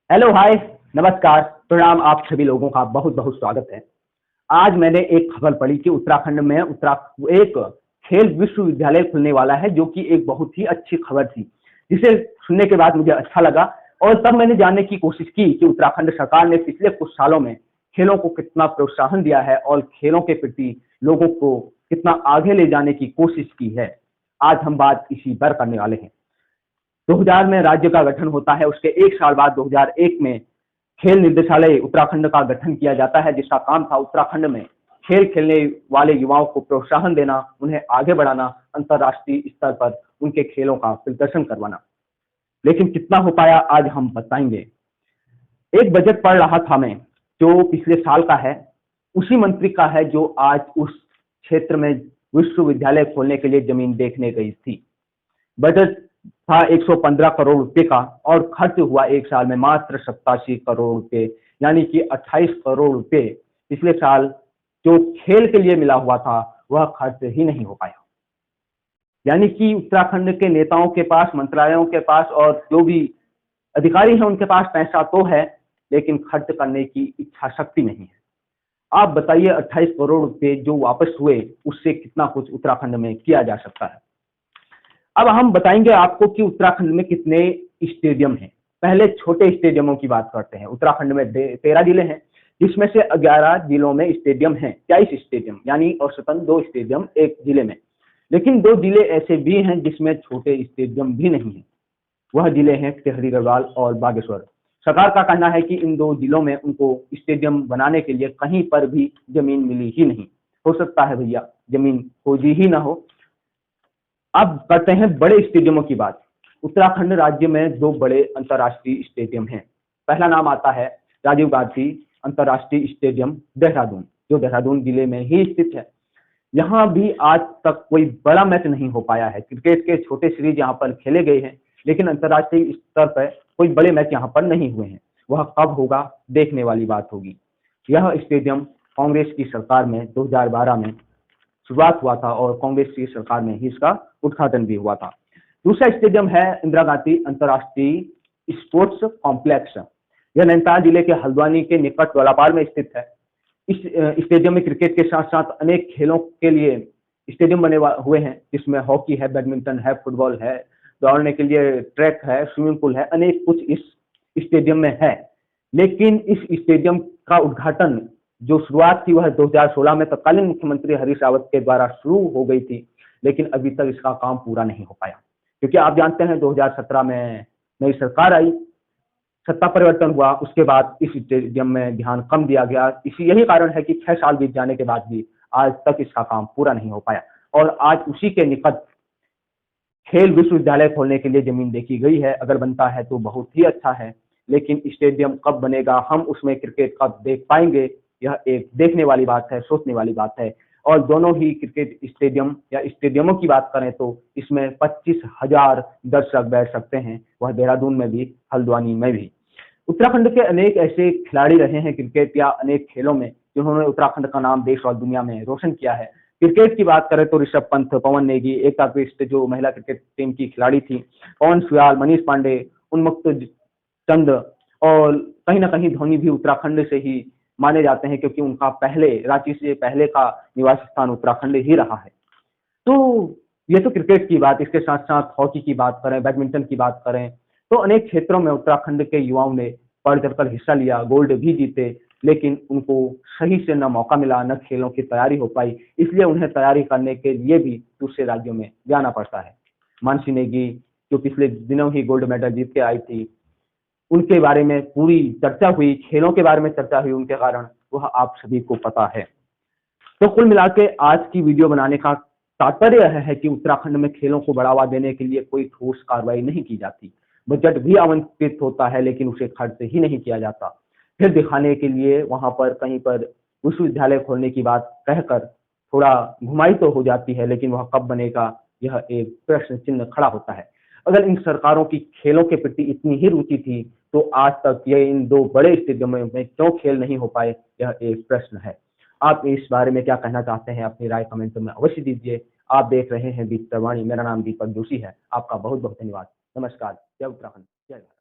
Hello hi, नमस्कार, प्रणाम। आप सभी लोगों का बहुत बहुत स्वागत है। आज मैंने एक खबर पढ़ी कि उत्तराखंड में एक खेल विश्वविद्यालय खुलने वाला है, जो कि एक बहुत ही अच्छी खबर थी, जिसे सुनने के बाद मुझे अच्छा लगा। और तब मैंने जानने की कोशिश की कि उत्तराखंड सरकार ने पिछले कुछ सालों में खेलों को कितना प्रोत्साहन दिया है और खेलों के प्रति लोगों को कितना आगे ले जाने की कोशिश की है। आज हम बात इसी पर करने वाले हैं। 2000 में राज्य का गठन होता है, उसके एक साल बाद 2001 में खेल निर्देशालय उत्तराखंड का गठन किया जाता है, जिसका काम था उत्तराखंड में खेल खेलने वाले युवाओं को प्रोत्साहन देना, उन्हें आगे बढ़ाना, अंतर्राष्ट्रीय स्तर पर उनके खेलों का प्रदर्शन करवाना। लेकिन कितना हो पाया आज हम बताएंगे। एक बजट पढ़ रहा था मैं, जो पिछले साल का है, उसी मंत्री का है जो आज उस क्षेत्र में विश्वविद्यालय खोलने के लिए जमीन देखने गई थी। बजट था 115 करोड़ रुपए का और खर्च हुआ एक साल में मात्र 87 करोड़ रुपए, यानी कि 28 करोड़ रुपए पिछले साल जो खेल के लिए मिला हुआ था वह खर्च ही नहीं हो पाया। यानी कि उत्तराखंड के नेताओं के पास, मंत्रालयों के पास और जो भी अधिकारी हैं उनके पास पैसा तो है, लेकिन खर्च करने की इच्छा शक्ति नहीं है। आप बताइए, 28 करोड़ रुपए जो वापस हुए, उससे कितना कुछ उत्तराखंड में किया जा सकता है। अब हम बताएंगे आपको कि उत्तराखंड में कितने स्टेडियम हैं। पहले छोटे स्टेडियमों की बात करते हैं। उत्तराखंड में 13 जिले हैं, जिसमें से 11 जिलों में स्टेडियम हैं, 23 स्टेडियम, यानी औसतन 2 स्टेडियम एक जिले में। लेकिन 2 जिले ऐसे भी हैं जिसमें छोटे स्टेडियम भी नहीं है। वह जिले हैं टिहरी गढ़वाल और बागेश्वर। सरकार का कहना है कि इन 2 जिलों में उनको स्टेडियम बनाने के लिए कहीं पर भी जमीन मिली ही नहीं। हो सकता है भैया जमीन खोजी ही ना हो। अब करते हैं बड़े स्टेडियमों की बात। उत्तराखंड राज्य में 2 बड़े अंतर्राष्ट्रीय स्टेडियम हैं। पहला नाम आता है राजीव गांधी अंतर्राष्ट्रीय स्टेडियम देहरादून, जो देहरादून जिले में ही स्थित है। यहाँ भी आज तक कोई बड़ा मैच नहीं हो पाया है। क्रिकेट के छोटे सीरीज यहाँ पर खेले गए हैं, लेकिन अंतर्राष्ट्रीय स्तर पर कोई बड़े मैच यहाँ पर नहीं हुए हैं। वह कब होगा, देखने वाली बात होगी। यह स्टेडियम कांग्रेस की सरकार में 2012 में शुरुआत हुआ था और कांग्रेस की सरकार में ही इसका उद्घाटन भी हुआ था। दूसरा स्टेडियम है इंदिरा गांधी अंतर्राष्ट्रीय स्पोर्ट्स कॉम्प्लेक्स। यह नैनीताल जिले के हल्द्वानी के निकट डोलापार में स्थित है। इस स्टेडियम में क्रिकेट के साथ साथ अनेक खेलों के लिए स्टेडियम बने हुए हैं, जिसमें हॉकी है, बैडमिंटन है, फुटबॉल है, दौड़ने के लिए ट्रैक है, स्विमिंग पूल है, अनेक कुछ इस स्टेडियम में है। लेकिन इस स्टेडियम का उद्घाटन जो शुरुआत थी वह 2016 में तत्कालीन मुख्यमंत्री हरीश रावत के द्वारा शुरू हो गई थी, लेकिन अभी तक इसका काम पूरा नहीं हो पाया। क्योंकि आप जानते हैं 2017 में नई सरकार आई, सत्ता परिवर्तन हुआ, उसके बाद इस स्टेडियम में ध्यान कम दिया गया। यही कारण है कि 6 साल बीत जाने के बाद भी आज तक इसका काम पूरा नहीं हो पाया। और आज उसी के निकट खेल विश्वविद्यालय खोलने के लिए जमीन देखी गई है। अगर बनता है तो बहुत ही अच्छा है, लेकिन स्टेडियम कब बनेगा, हम उसमें क्रिकेट कब देख पाएंगे, यह एक देखने वाली बात है, सोचने वाली बात है। और दोनों ही क्रिकेट स्टेडियम या स्टेडियमों की बात करें तो इसमें 25,000 दर्शक बैठ सकते हैं, वह देहरादून में भी, हल्द्वानी में भी। उत्तराखंड के अनेक ऐसे खिलाड़ी रहे हैं क्रिकेट या अनेक खेलों में, जिन्होंने उत्तराखंड का नाम देश और दुनिया में रोशन किया है। क्रिकेट की बात करें तो ऋषभ पंत, पवन नेगी, एकता बिष्ट जो महिला क्रिकेट टीम की खिलाड़ी थी, पवन सुयाल, मनीष पांडे, उन्मुक्त चंद, और कहीं ना कहीं धोनी भी उत्तराखंड से ही माने जाते हैं, क्योंकि उनका पहले रांची से पहले का निवास स्थान उत्तराखंड ही रहा है। तो ये तो क्रिकेट की बात। इसके साथ साथ हॉकी की बात करें, बैडमिंटन की बात करें, तो अनेक क्षेत्रों में उत्तराखंड के युवाओं ने बढ़ चढ़कर हिस्सा लिया, गोल्ड भी जीते, लेकिन उनको सही से न मौका मिला, न खेलों की तैयारी हो पाई। इसलिए उन्हें तैयारी करने के लिए भी दूसरे राज्यों में जाना पड़ता है। मानसी नेगी जो पिछले दिनों ही गोल्ड मेडल जीत के आई थी, उनके बारे में पूरी चर्चा हुई, खेलों के बारे में चर्चा हुई उनके कारण, वह आप सभी को पता है। तो कुल मिला के आज की वीडियो बनाने का तात्पर्य यह है कि उत्तराखंड में खेलों को बढ़ावा देने के लिए कोई ठोस कार्रवाई नहीं की जाती। बजट भी आवंटित होता है, लेकिन उसे खर्च ही नहीं किया जाता। फिर दिखाने के लिए वहां पर कहीं पर विश्वविद्यालय खोलने की बात कहकर थोड़ा घुमाई तो हो जाती है, लेकिन वह कब बनेगा, यह एक प्रश्न चिन्ह खड़ा होता है। अगर इन सरकारों की खेलों के प्रति इतनी ही रुचि थी, तो आज तक ये इन 2 बड़े स्टेडियमों में क्यों खेल नहीं हो पाए, यह एक प्रश्न है। आप इस बारे में क्या कहना चाहते हैं, अपनी राय कमेंट में अवश्य दीजिए। आप देख रहे हैं दीप्तवाणी, मेरा नाम दीपक जोशी है। आपका बहुत बहुत धन्यवाद। नमस्कार। जय उत्तराखंड, जय भारत।